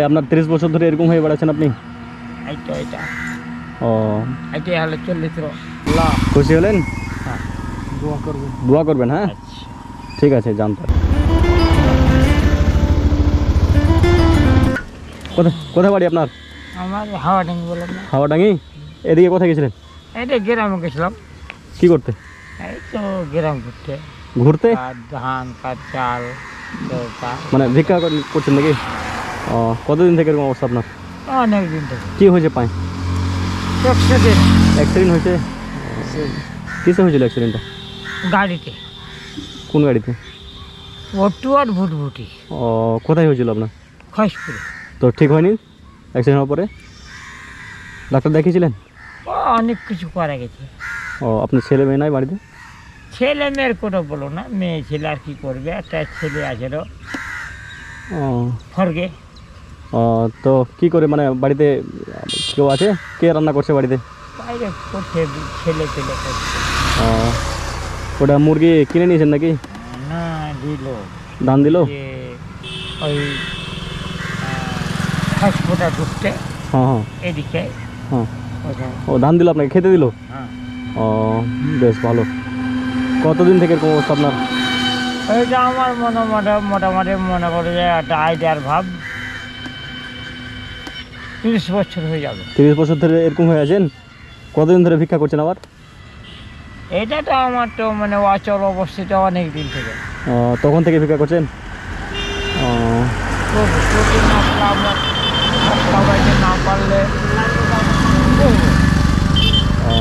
আপনার 30 বছর ধরে এরকম হয়ে বেড়াচ্ছেন আপনি? এটা ও এটা হলো 40 খুশি হলেন? হ্যাঁ, দোয়া করবেন। হ্যাঁ আচ্ছা। ঠিক আছে, জানতে কোথায় বাড়ি আপনার? আমার হাওয়াডাঙ্গি বললাম না, হাওয়াডাঙ্গি। এদিকে কোথায় গেছিলেন? এটা গ্রামে গেছিলাম। কি করতে? এই তো গ্রাম ঘুরতে, ঘুরতে? ধান কাঠ চাল দরকার, মানে ভিক্ষা করছেন নাকি? ও কতদিন থেকে এরকম অবস্থা আপনার? অনেক দিন থেকে। কি হয়েছে পায়ে? অ্যাক্সিডেন্ট হয়েছে? কিসে হয়েছিল অ্যাক্সিডেন্টটা? গাড়িতে, কোন গাড়িতে? ওটু আর ভুটভুটি। ও কোথায় হয়েছিল আপনার? খসপুরে। তো ঠিক হয়নি অ্যাক্সিডেন্ট হওয়ার পরে? ডাক্তার দেখিয়েছিলেন? অনেক কিছু করা গেছে। ও আপনার ছেলে মেয়ে নাই বাড়িতে? ছেলে মেয়ের কোনো বলো না, মেয়ে ছেলে আর কি করবে, একটা ছেলে আছে ও ও ফর্গে। ও তো কি করে, মানে বাড়িতে কেউ আছে? কে রান্না করছে বাড়িতে? বাইরে করছে, ছেলে ছেলে করছে। ও ওটা মুরগি কিনে নিয়েছেন নাকি? না, দিল ধান দিল? যে ওই খসপুটা ঢুকতে হ্যাঁ হ্যাঁ এদিকে হ্যাঁ। ওখানে। ও ধান দিল আপনাকে, খেতে দিল? হ্যাঁ, ও বেশ ভালো। কতদিন থেকে এরকম অবস্থা আপনার? ওইটা আমার মোটামুটি মনে করে যে একটা আইডিয়ার ভাব 30 বছর হয়ে যাবে। 30 বছর ধরে এরকম হয়ে আছেন? কতদিন ধরে ভিক্ষা করছেন আবার? এটা তো আমার তো মানে অচল অবস্থিত অনেক দিন থেকে। ও তখন থেকে ভিক্ষা করছেন? ও প্রতি মাসে আপনার সবাইকে না পারলে করবো। ও,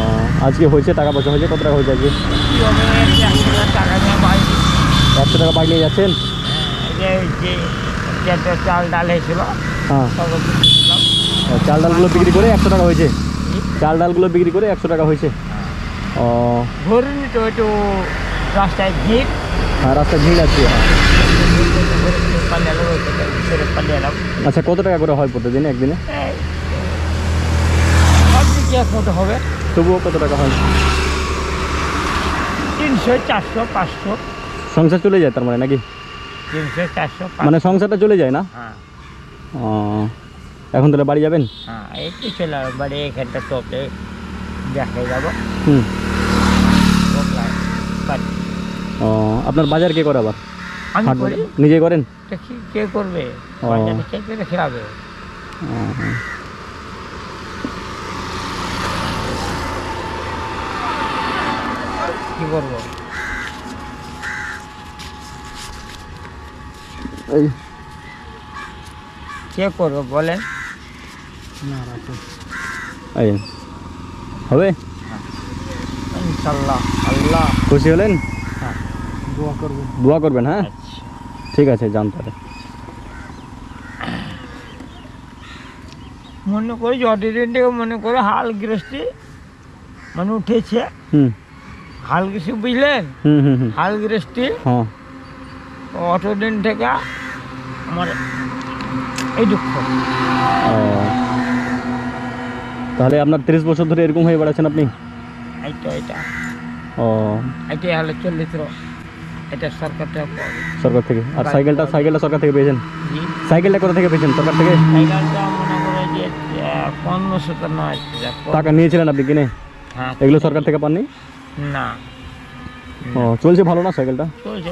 আজকে হয়েছে টাকা পয়সা হয়েছে? কত টাকা হয়েছে আজকে? কী হবে, 1,000 টাকা নিয়ে বাইরে 100 টাকা বাইক নিয়ে যাচ্ছেন? যে যে চাল ডাল হয়েছিল হ্যাঁ। সব দিলাম। ও, চাল ডালগুলো বিক্রি করে 100 টাকা হয়েছে? চাল ডালগুলো বিক্রি করে 100 টাকা হয়েছে? ও ধরিনি তো একটু রাস্তায় ভিড়, হ্যাঁ, রাস্তায় ভিড় আছে। হ্যাঁ। পালিয়ে এলাম। আচ্ছা, কত টাকা করে হয় প্রতিদিন একদিনে? ভাবছি কি এক মতো হবে, তবুও কত টাকা হয়? 300 400 500। সংসার চলে যায় তার মানে নাকি? 300 400 মানে সংসারটা চলে যায় না? হ্যাঁ ও এখন তাহলে বাড়ি যাবেন? হ্যাঁ, এই তো চলে বাড়ি, এখানটা তোকে দেখাই যাবো। হুম। ও আপনার বাজার কে করে আবার? আমি হাট করি। বাজার নিজে করেন? কে করবে, ও। বাজারে কে করে খেলাবে। কি করবো? এই কে করবো বলেন? এই হবে? ইনশাল্লাহ। আল্লাহ খুশি হলেন? হ্যাঁ, দোয়া করবেন। হ্যাঁ আচ্ছা। ঠিক আছে, জানতে হবে। মনে করি যতদিন থেকে মনে করে হাল গৃহস্থী মানে উঠেছে, হুম হাল গৃহস্থী বুঝলেন, হুম হুম হুম হাল গৃহস্থী হ্যাঁ। অতদিন থেকে আমার এই দুঃখ। ও তাহলে আপনার 30 বছর ধরে এরকম হয়ে বেড়াচ্ছেন আপনি? এটা ও এটা হলো 40। এটা সরকার থেকে পাবে। সরকার থেকে? আর সাইকেলটা সরকার থেকে পেয়েছেন? জি, সাইকেলটা কোথা থেকে পেয়েছেন? সরকার থেকে? সাইকেলটা মনে করে যে 1500 নয় টাকা নিয়েছিলেন আপনি কিনে? হ্যাঁ, এগুলো সরকার থেকে পাননি? না ও চলছে ভালো না সাইকেলটা? চলছে।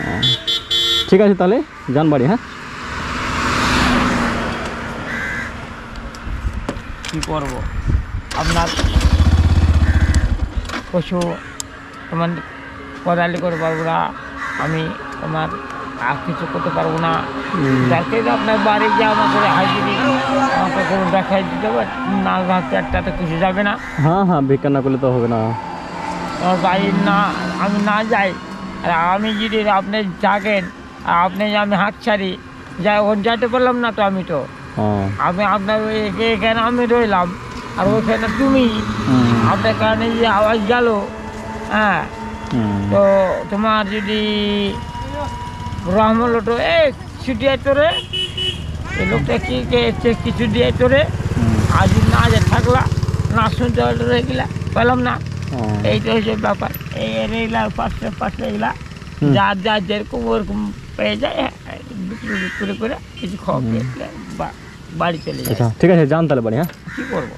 ও, ঠিক আছে তাহলে যান বাড়ি। হ্যাঁ কী করবো, আপনার কিছু তোমার কোদালি করতে পারবো না আমি, তোমার আর কিছু করতে পারবো না। যাকে আপনার বাড়ি যে আমাকে হাজিরি আমাকে কোনো দেখাই দিতে হবে না, ভাবতে একটা তো কিছু যাবে না। হ্যাঁ হ্যাঁ, ভিক্ষা না করলে তো হবে না। আমার বাড়ির না, আমি না যাই, আর আমি যদি আপনি থাকেন আর আপনি যে আমি হাত ছাড়ি যাই, ওখানে যাইতে পারলাম না তো আমি তো আমি আপনার এখানে আমি রইলাম আর ওইখানে তুমি, আপনার কারণে যে আওয়াজ গেল। হ্যাঁ, তো তোমার যদি রহমল তো ছুটিয়ে তোরে এই লোকটা কি কিছু দিয়ে তোরে আজ না যে থাকলা না শুনতে রয়ে গেলা পেলাম না। এইটা হচ্ছে ব্যাপার, এই এগুলা পাশে এগুলা যার যেরকম ওরকম পেয়ে যায়। করে কিছু খাওয়া বাড়ি চলে যায়। আচ্ছা ঠিক আছে, যান তাহলে বাড়ি, হ্যাঁ। কি করবো?